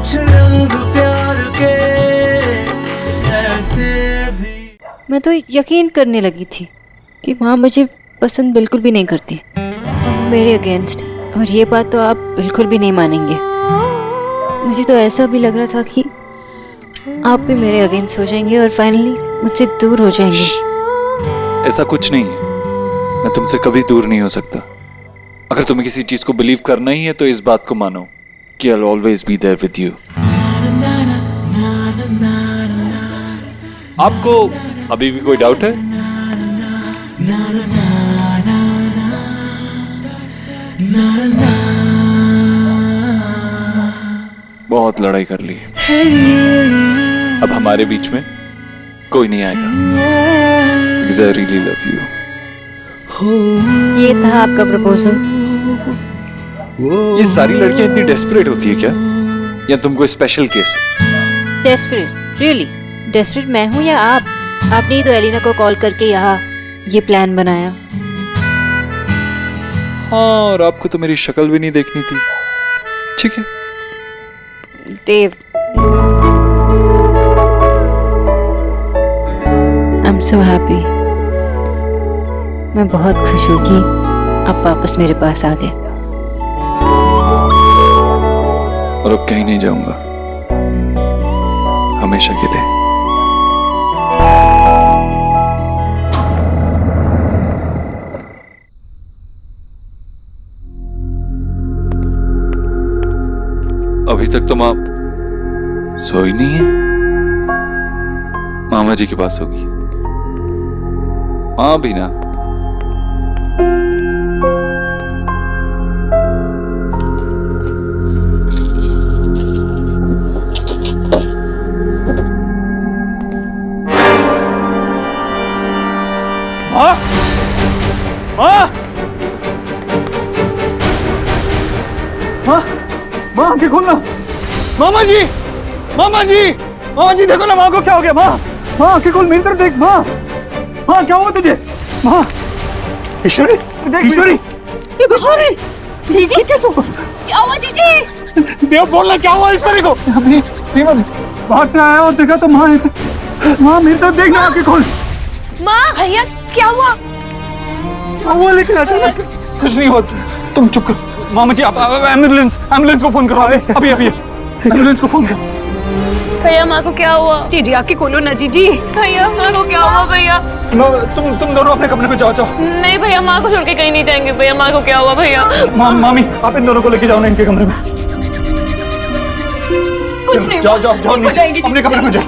कुछ रंग प्यार के ऐसे भी। मैं तो यकीन करने लगी थी कि माँ मुझे पसंद बिल्कुल भी नहीं करती, मेरे अगेंस्ट। और ये बात तो आप बिल्कुल भी नहीं मानेंगे। मुझे तो ऐसा भी लग रहा था कि आप भी मेरे अगेंस्ट हो जाएंगे और फाइनली मुझसे दूर हो जाएंगे। ऐसा कुछ नहीं है, मैं तुमसे कभी दूर नहीं हो सकता। अगर तुम्हें किसी चीज को बिलीव करना ही है तो इस बात को मानो कि I'll always be there with you। आपको अभी भी कोई डाउट है? बहुत लड़ाई कर ली, अब हमारे बीच में कोई नहीं आएगा। Because I really love you। ये था आपका प्रपोजल? ये सारी लड़कियां इतनी डेस्परेट होती है क्या, या तुम कोई स्पेशल केस हो? डेस्परेट? रियली डेस्परेट मैं हूँ या आप? आपने ही तो एलिना को कॉल करके यहाँ ये प्लान बनाया। हाँ, और आपको तो मेरी शक्ल भी नहीं देखनी थी। ठीक है देव, आई एम सो हैप्पी। मैं बहुत खुश हूँ कि आप वापस मेरे पास आ गए। और अब कहीं नहीं जाऊंगा, हमेशा के लिए। अभी तक तो माँ सोई नहीं है, मामा जी के पास होगी। हाँ भी ना। माँ, माँ, माँ, माँ आंखें खोलना। मामा जी, मामा जी, मामा जी देखो ना, माँ को क्या हो गया? माँ, माँ आंखें खोल, मेरी तरफ देख। माँ, माँ क्या हुआ तुझे? माँ, ईश्वरी, ईश्वरी, ईश्वरी, जीजी कैसे हुआ? क्या हुआ जीजी? देव बोलना, क्या हुआ ईश्वरी को? अभी बाहर से आया और देखा तो माँ ऐसे। माँ मेरी तरफ देखना, आंखें खोल। माँ भैया क्या हुआ? वो लेकिन अचानक कुछ नहीं हुआ, तुम चुप करो। मामा जी आप एम्बुलेंस को फोन करो। अभी अभी एम्बुलेंस को फोन करो। भैया माँ को क्या हुआ? जीजी आंखें खोलो ना जीजी। भैया माँ को क्या हुआ? भैया तुम दोनों अपने कमरे में जाओ। नहीं भैया, माँ को छोड़ के कहीं नहीं जाएंगे। भैया माँ को क्या हुआ? भैया मामी आप इन दोनों को लेके जाओ ना इनके कमरे में। कुछ नहीं, जाओ अपने कमरे में जाओ।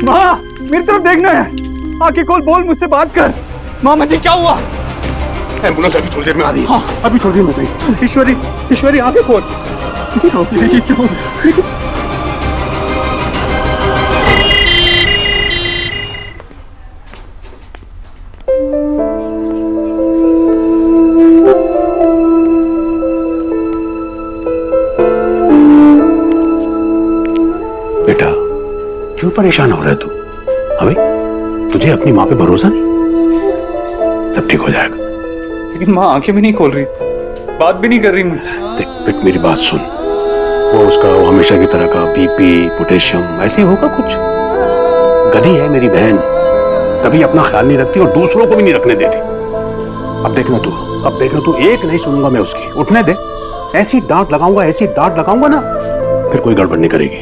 माँ मेरी तरफ देखना है, आंखें खोल, बोल, मुझसे बात कर। मामा जी क्या हुआ? एम्बुलेंस अभी थोड़ी देर में आ रही है। हाँ अभी थोड़ी देर में रही। ईश्वरी, ईश्वरी आंखें खोल। ये क्या हो गया? बेटा क्यों परेशान हो रहा है तू? अबे तुझे अपनी माँ पे भरोसा नहीं? सब ठीक हो जाएगा। लेकिन माँ आंखें भी नहीं खोल रही, बात भी नहीं कर रही मुझसे। देख बेट मेरी बात सुन, वो हमेशा की तरह का बीपी, पोटेशियम ऐसे होगा कुछ। गधी है मेरी बहन, कभी अपना ख्याल नहीं रखती और दूसरों को भी नहीं रखने देती। अब देखना तू, एक नहीं सुनूंगा मैं उसकी। उठने दे, ऐसी डांट लगाऊंगा ना, फिर कोई गड़बड़ नहीं करेगी।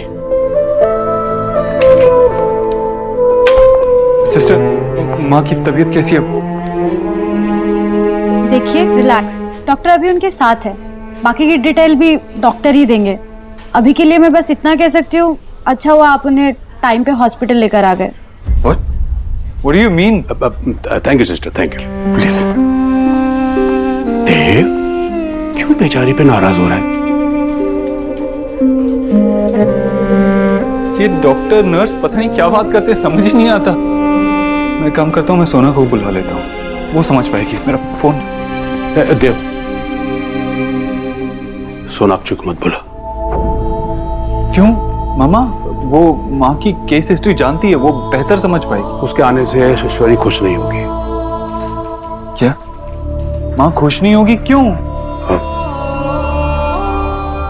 सिस्टर, माँ की तबीयत कैसी है? देखिए रिलैक्स, डॉक्टर अभी उनके साथ है, बाकी की डिटेल भी डॉक्टर ही देंगे। अभी के लिए मैं बस इतना कह सकती हूँ, अच्छा हुआ आप उन्हें टाइम पे हॉस्पिटल लेकर आ गए। What do you mean? Thank you sister, thank you. Please Dev, क्यों बेचारी पे नाराज हो रहा है? ये डॉक्टर नर्स पता नहीं क्या बात करते हैं, समझ ही नहीं आता। मैं काम करता हूँ, मैं सोना को बुला लेता हूँ, वो समझ पाएगी। मेरा फोन। देव, सोनाक्षी को मत बुला। क्यों मामा? वो माँ की केस हिस्ट्री जानती है, वो बेहतर समझ पाएगी। उसके आने से ईश्वरी खुश नहीं होगी। क्या माँ खुश नहीं होगी? क्यों? हाँ।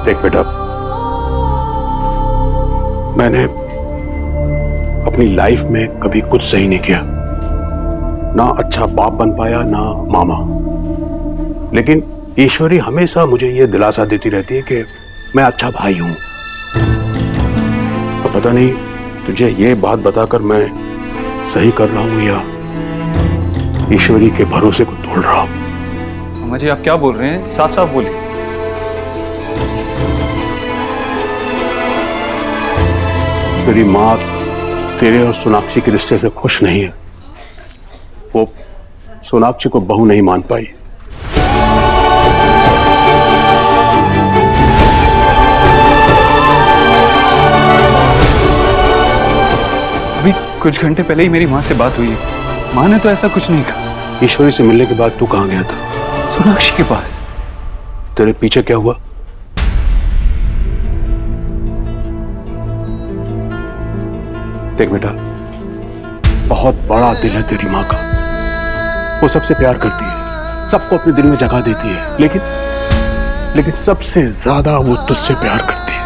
देख बेटा, मैंने अपनी लाइफ में कभी कुछ सही नहीं किया, ना अच्छा बाप बन पाया ना मामा। लेकिन ईश्वरी हमेशा मुझे ये दिलासा देती रहती है कि मैं अच्छा भाई हूं। तो पता नहीं तुझे ये बात बताकर मैं सही कर रहा हूं या ईश्वरी के भरोसे को तोड़ रहा हूं। मामा जी आप क्या बोल रहे हैं, साफ साफ बोलिए। तेरी माँ तेरे और सोनाक्षी के रिश्ते से खुश नहीं है। वो सोनाक्षी को बहू नहीं मान पाई। अभी कुछ घंटे पहले ही मेरी माँ से बात हुई है, माँ ने तो ऐसा कुछ नहीं कहा। ईश्वरी से मिलने के बाद तू कहाँ गया था? सोनाक्षी के पास। तेरे पीछे क्या हुआ? देख बेटा, बहुत बड़ा दिल है तेरी माँ का। वो सबसे प्यार करती है, सबको अपने दिल में जगह देती है, लेकिन सबसे ज्यादा वो तुझसे प्यार करती है।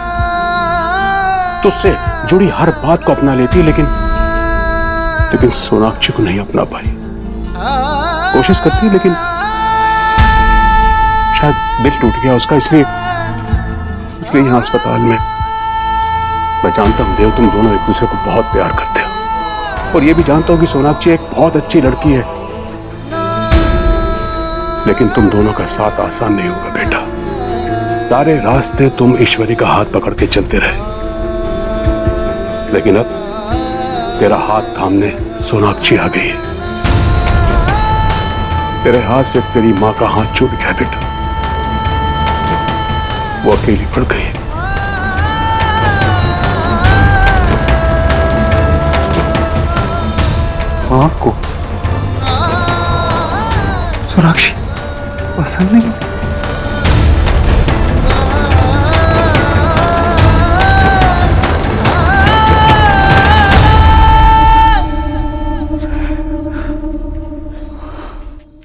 तुझसे जुड़ी हर बात को अपना लेती है, लेकिन सोनाक्षी को नहीं अपना पाई। कोशिश करती है लेकिन शायद दिल टूट गया उसका, इसलिए यहाँ अस्पताल में। मैं जानता हूं देव, तुम दोनों एक दूसरे को बहुत प्यार करते हो, और ये भी जानता हूं कि सोनाक्षी एक बहुत अच्छी लड़की है, लेकिन तुम दोनों का साथ आसान नहीं होगा बेटा। सारे रास्ते तुम ईश्वरी का हाथ पकड़ के चलते रहे, लेकिन अब तेरा हाथ थामने सोनाक्षी आ गई है। तेरे हाथ से तेरी माँ का हाथ छूट गया बेटा, वो अकेली पड़ गई है। माँ को सोनाक्षी पसंद नहीं।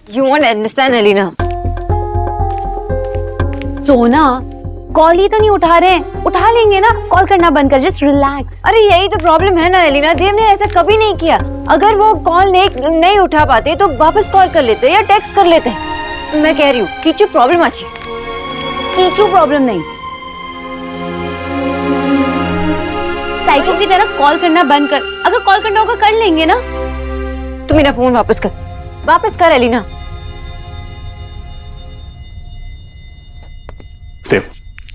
You won't understand, Elina. Sona call ही तो नहीं उठा रहे हैं, उठा लेंगे ना, कॉल करना बंद कर, जस्ट रिलैक्स। अरे यही तो प्रॉब्लम है ना एलिना, देव ने ऐसा कभी नहीं किया। अगर वो कॉल नहीं उठा पाते तो वापस कॉल कर लेते या टेक्स्ट कर लेते। मैं कह रही हूँ किचु प्रॉब्लम अच्छी, किचु प्रॉब्लम नहीं, साइको की तरह कॉल करना बंद कर। अगर कॉल करना होगा कर लेंगे ना। तू मेरा फोन वापस कर एलिना।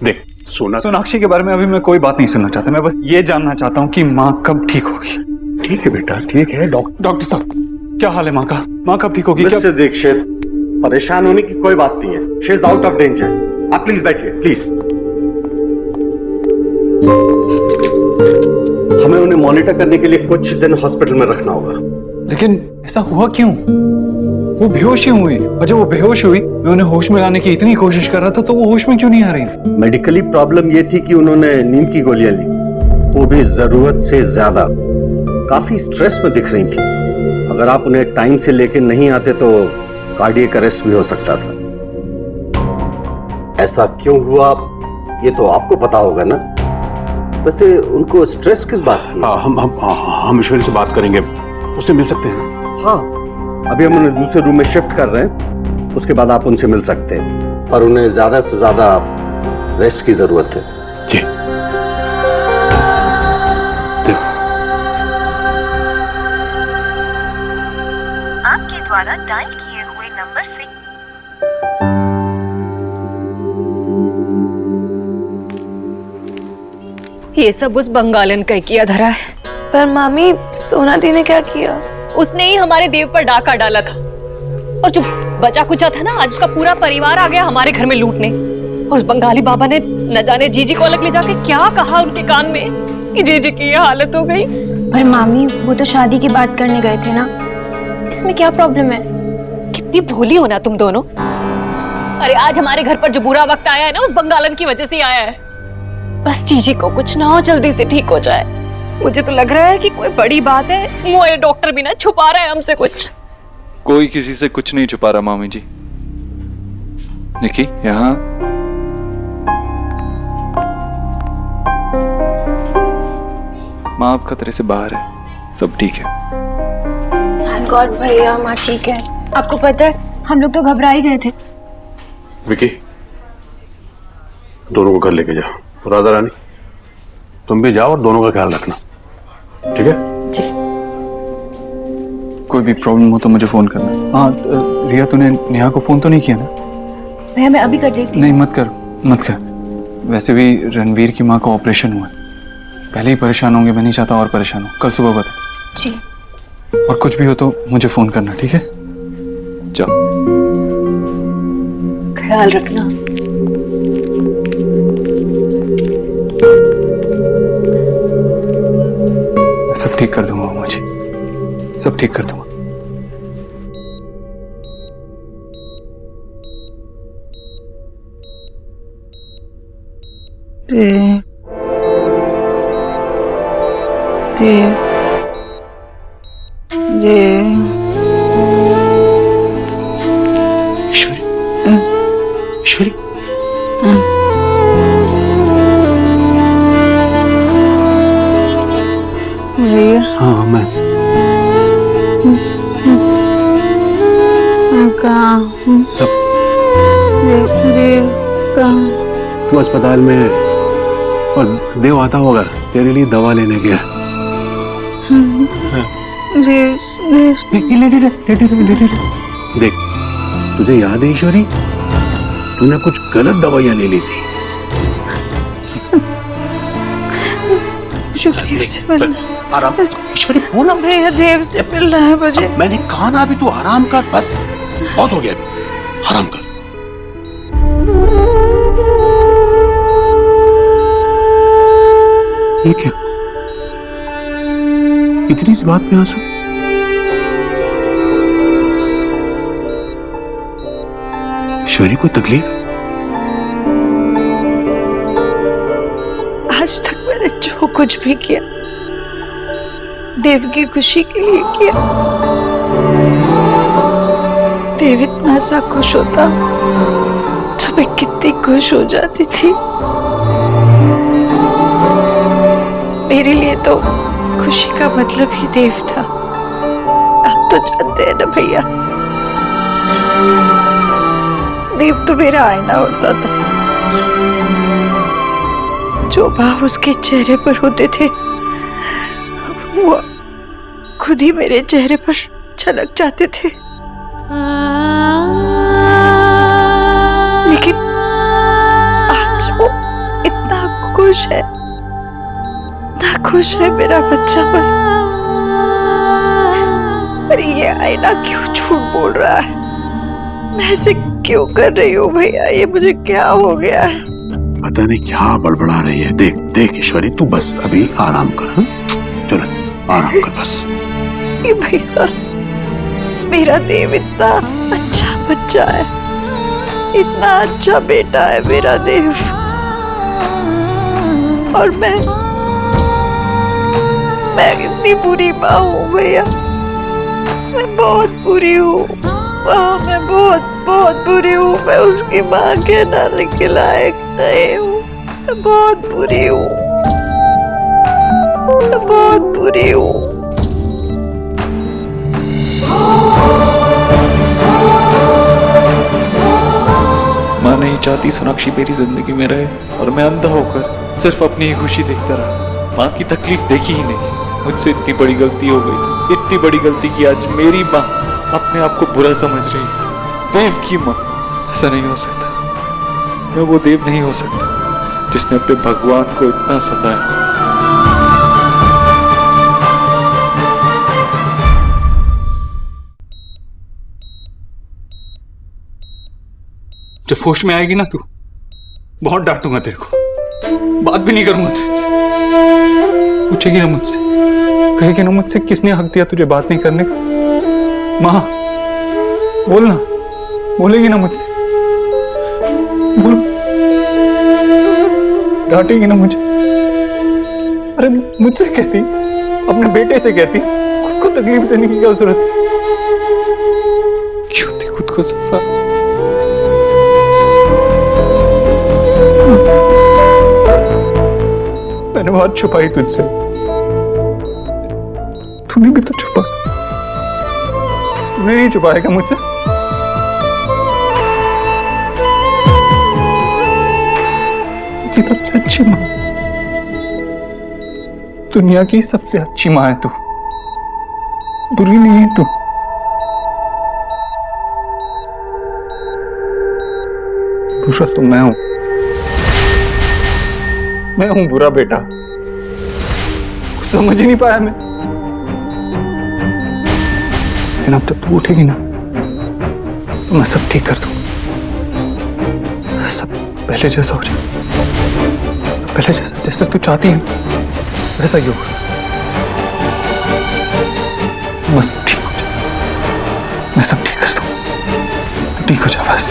देख सोनाक्षी के बारे में अभी मैं कोई बात नहीं सुनना चाहता, मैं बस ये जानना चाहता हूँ कि माँ कब ठीक होगी। ठीक है बेटा, ठीक है। डॉक्टर साहब क्या हाल है माँ का? माँ कब ठीक होगी? मिस्टर दीक्षित, परेशान होने की कोई बात नहीं है। She is out of danger. आप प्लीज बैठिए, प्लीज। हमें उन्हें मॉनिटर करने के लिए कुछ दिन हॉस्पिटल में रखना होगा। लेकिन ऐसा हुआ क्यों? वो बेहोश ही हुई, और जब वो बेहोश हुई मैं उन्हें होश में लाने की इतनी कोशिश कर रहा था तो वो होश में क्यों नहीं आ रही थी? मेडिकली प्रॉब्लम ये थी कि उन्होंने नींद की गोलियां ली, वो भी जरूरत से ज्यादा। काफी स्ट्रेस में दिख रही थी। अगर आप उन्हें टाइम से लेके नहीं आते तो कार्डियक अरेस्ट भी हो सकता था। ऐसा क्यों हुआ ये तो आपको पता होगा ना। वैसे उनको स्ट्रेस किस बात की? हम ईश्वरी से बात करेंगे, उससे मिल सकते हैं ना? हाँ, अभी हम उन्हें दूसरे रूम में शिफ्ट कर रहे हैं, उसके बाद आप उनसे मिल सकते हैं, पर उन्हें ज्यादा से ज्यादा रेस्ट की जरूरत है। जी। आपके द्वारा डायल किए हुए नंबर से ये सब उस बंगालन का किया धरा है। पर मामी, सोना दी ने क्या किया? उसने ही हमारे देव पर डाका डाला था, और जो बचा कुचा था ना, आज उसका पूरा परिवार आ गया हमारे घर में लूटने। और उस बंगाली बाबा ने न जाने जीजी को अलग ले जाके क्या कहा उनके कान में कि जीजी की ये हालत हो गई। पर मामी, वो तो शादी की बात करने गए थे ना, इसमें क्या प्रॉब्लम है? कितनी भोली हो ना तुम दोनों। अरे आज हमारे घर पर जो बुरा वक्त आया है ना, उस बंगालन की वजह से आया है। बस जीजी को कुछ ना हो, जल्दी से ठीक हो जाए। मुझे तो लग रहा है कि कोई बड़ी बात है, वो ये डॉक्टर भी ना छुपा रहा है हमसे कुछ। कोई किसी से कुछ नहीं छुपा रहा मामी जी। निकी, यहाँ माँ अब खतरे से बाहर है, सब ठीक है। थैंक गॉड भैया माँ ठीक है। आपको पता है हम लोग तो घबरा ही गए थे। विकी, दोनों को घर लेके जाओ। राधा रानी तुम भी जाओ और दोनों का ख्याल रखना, ठीक है? जी। कोई भी प्रॉब्लम हो तो मुझे फोन करना। हाँ रिया, तूने नेहा को फोन तो नहीं किया ना? भैया मैं अभी कर देती हूँ। नहीं मत कर, मत कर। वैसे भी रणवीर की माँ का ऑपरेशन हुआ है, पहले ही परेशान होंगे, मैं नहीं चाहता और परेशान हो। कल सुबह बता। जी। और कुछ भी हो तो मुझे फोन करना, ठीक है? जाओ। ख्याल रखना। मैं सब ठीक कर दूंगा मामा जी, सब ठीक कर दूंगा। देव, देव, देव। ईश्वरी, ईश्वरी, भैया हाँ मैं कहाँ हूँ? देव, देव कहाँ? तू अस्पताल में है और देव आता होगा तेरे लिए दवा लेने गया। देव, देव। देख, तुझे याद है ईश्वरी, तूने कुछ गलत दवाइयां ले ली थी। मुझे देव से मिलना। आराम, ईश्वरी बोला। भैया देव से मिलना है मुझे। मैंने कहा ना, अभी तू आराम कर, बस बहुत हो गया, अभी आराम कर। ये क्या, इतनी सी बात में आंसू? ईश्वरी कोई तकलीफ? आज तक मैंने जो कुछ भी किया देव की खुशी के लिए किया। देव इतना सा खुश होता तो मैं कितनी खुश हो जाती थी। मेरे लिए तो खुशी का मतलब ही देव था। आप तो जानते हैं ना भैया, देव तो मेरा आईना होता था। जो भाव उसके चेहरे पर होते थे वो खुद ही मेरे चेहरे पर झलक जाते थे। लेकिन आज वो इतना खुश है, इतना खुश है मेरा बच्चा पर ये आईना क्यों झूठ बोल रहा है? मैं ऐसे क्यों कर रही हूँ भैया? ये मुझे क्या हो गया है? पता नहीं क्या बड़बड़ा रही है। देख देख ईश्वरी, तू बस अभी आराम कर। हाँ? चलो आराम कर बस। ये भैया, मेरा देव इतना अच्छा बच्चा है, इतना अच्छा बेटा है मेरा देव, और मैं कितनी बुरी माँ हूँ भैया। मैं बहुत बुरी हूँ। मैं बहुत बहुत बुरी हूँ। मैं उसकी माँ के नाने के लायक नहीं हूँ। मैं बहुत बुरी हूँ। मैं बहुत बुरी हूँ। माँ नहीं चाहती सोनाक्षी मेरी जिंदगी में रहे और मैं अंधा होकर सिर्फ अपनी ही खुशी देखता रहा। माँ की तकलीफ देखी ही नहीं। मुझसे इतनी बड़ी गलती हो गई, इतनी बड़ी गलती की आज मेरी माँ अपने आप को बुरा समझ रही है। देव की माँ, ऐसा नहीं हो सकता। मैं वो देव नहीं हो सकता जिसने अपने भगवान को इतना सताया। जब होश में आएगी ना तू, बहुत डांटूंगा तेरे को, बात भी नहीं करूंगा तुझसे। पूछेगी ना मुझसे, कहेगी ना मुझसे किसने हक दिया तुझे बात नहीं करने का? माँ बोलना, बोलेगी ना मुझसे, बोल, डांटेगी ना मुझे? अरे मुझसे कहती, अपने बेटे से कहती, खुद को तकलीफ देने की क्या जरूरत है? क्यों थी खुद को सजा? मैंने बात छुपाई तुझसे, तूने भी तो छुपा, तूने नहीं छुपाया क्या मुझसे? की सबसे अच्छी माँ, दुनिया की सबसे अच्छी माँ है तू, बुरी नहीं है तू। बुरा तो मैं हूं बुरा बेटा, कुछ समझ ही नहीं पाया मैं। लेकिन अब तक तू उठेगी ना तो मैं सब ठीक कर दूंगा, सब पहले जैसा हो जाए, सब पहले जैसा तू चाहती है वैसा ही होगा। बस ठीक हो जा, मैं सब ठीक कर दूंगा, तू ठीक हो जा बस।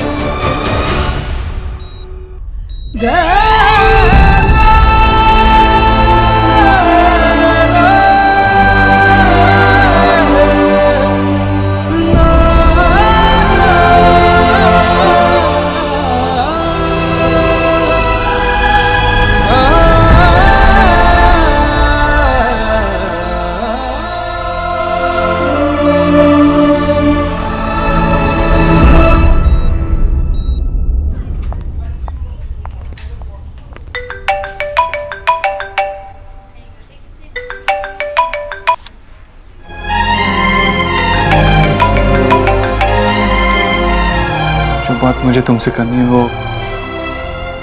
जो बात मुझे तुमसे करनी है वो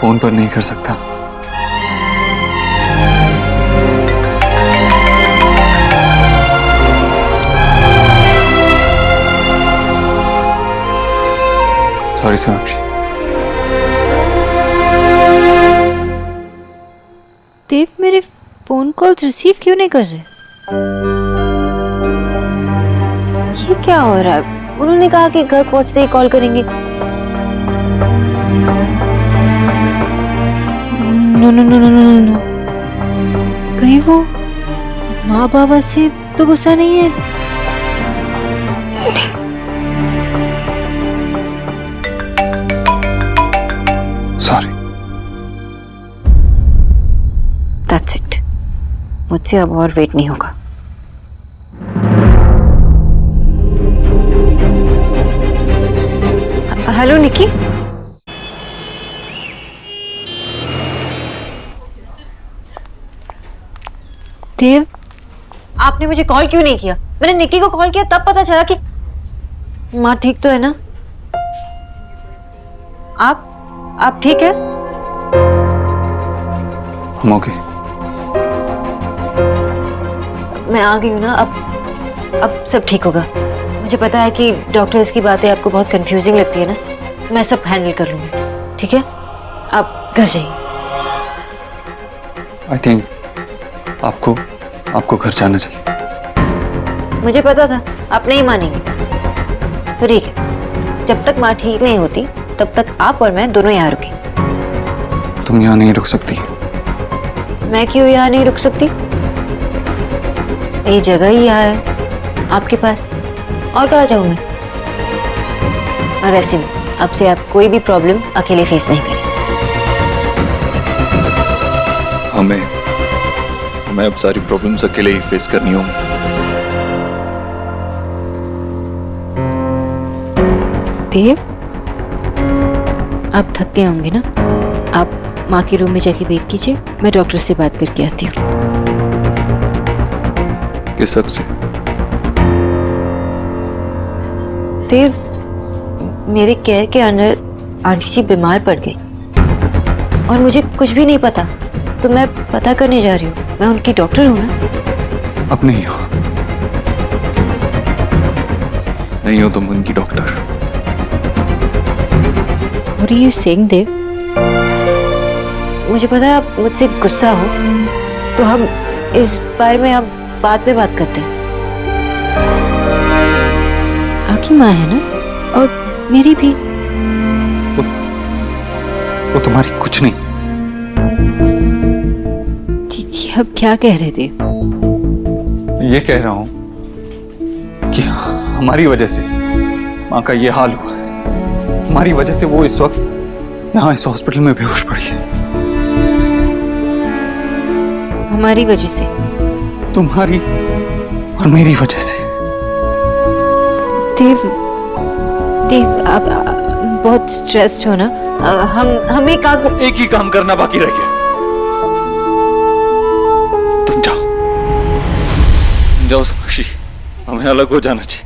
फोन पर नहीं कर सकता। सॉरी सोनाक्षी। देव मेरे फोन कॉल्स रिसीव क्यों नहीं कर रहे? ये क्या हो रहा है? उन्होंने कहा कि घर पहुंचते ही कॉल करेंगे। No no no no no no, कहीं वो माँ बाबा से तो गुस्सा नहीं है? सॉरी। दैट्स इट, मुझसे अब और वेट नहीं होगा। हेलो निकी। देव, आपने मुझे कॉल क्यों नहीं किया? मैंने निकी को कॉल किया तब पता चला कि माँ ठीक तो है ना? आप ठीक है? हम ओके। मैं आ गई हूँ ना, अब सब ठीक होगा। मुझे पता है कि डॉक्टर्स की बातें आपको बहुत कंफ्यूजिंग लगती है ना, तो मैं सब हैंडल कर लूंगी, ठीक है? आप घर जाइए। आई थिंक आपको घर जाना चाहिए। मुझे पता था आप नहीं मानेंगे, तो ठीक है, जब तक माँ ठीक नहीं होती तब तक आप और मैं दोनों यहाँ रुकेंगे। तुम यहाँ नहीं रुक सकती। मैं क्यों यहाँ नहीं रुक सकती? ये जगह ही यहाँ है आपके पास, और कहाँ जाऊँ मैं? और वैसे भी आपसे आप कोई भी प्रॉब्लम अकेले फेस नहीं करें। हमें अब सारी प्रॉब्लम्स अकेले ही फेस करनी होंगी। देव, आप थक गए होंगे ना? आप माँ के रूम में जाके वेट कीजिए, मैं डॉक्टर से बात करके आती हूँ। किस हक से? देव, मेरे केयर के अंडर आंटी जी बीमार पड़ गई और मुझे कुछ भी नहीं पता, तो मैं पता करने जा रही हूँ। मैं उनकी डॉक्टर हूँ ना। अब नहीं हो तुम उनकी doctor. What are you saying, देव? मुझे पता है आप मुझसे गुस्सा हो, तो हम इस बारे में अब बाद में बात करते हैं। आपकी माँ है ना, और मेरी भी। वो तुम्हारी कुछ नहीं। ये अब क्या कह रहे थे? ये कह रहा हूं कि हमारी वजह से माँ का ये हाल हुआ है। हमारी वजह से वो इस वक्त यहाँ इस हॉस्पिटल में बेहोश पड़ी है। हमारी वजह से? तुम्हारी और मेरी वजह से। देव, देव आप बहुत स्ट्रेस्ड हो ना? हम एक ही काम करना बाकी रह गया। तुम जाओ, जाओ सोनाक्षी, हमें अलग हो जाना चाहिए।